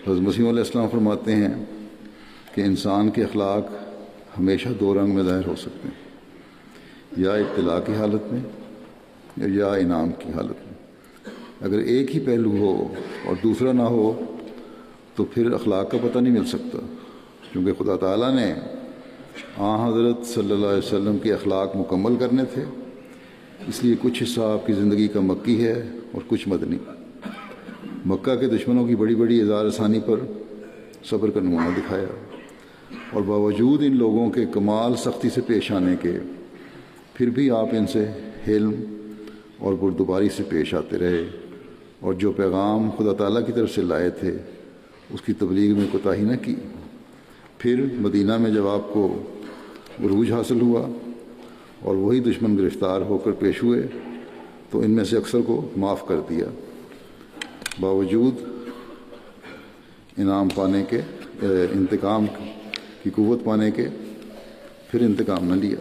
حضرت مسیح علیہ السلام فرماتے ہیں کہ انسان کے اخلاق ہمیشہ دو رنگ میں ظاہر ہو سکتے ہیں، یا ابتلا کی حالت میں یا انعام کی حالت میں۔ اگر ایک ہی پہلو ہو اور دوسرا نہ ہو تو پھر اخلاق کا پتہ نہیں مل سکتا، کیونکہ خدا تعالیٰ نے حضرت صلی اللہ علیہ وسلم کے اخلاق مکمل کرنے تھے، اس لیے کچھ حصہ آپ کی زندگی کا مکی ہے اور کچھ مدنی۔ مکہ کے دشمنوں کی بڑی بڑی اظہار ثانی پر صبر کا نمونہ دکھایا، اور باوجود ان لوگوں کے کمال سختی سے پیش آنے کے پھر بھی آپ ان سے حلم اور بردباری سے پیش آتے رہے، اور جو پیغام خدا تعالیٰ کی طرف سے لائے تھے اس کی تبلیغ میں کوتاہی نہ کی۔ پھر مدینہ میں جب آپ کو عروج حاصل ہوا اور وہی دشمن گرفتار ہو کر پیش ہوئے تو ان میں سے اکثر کو معاف کر دیا، باوجود انعام پانے کے، انتقام کی قوت پانے کے پھر انتقام نہ لیا۔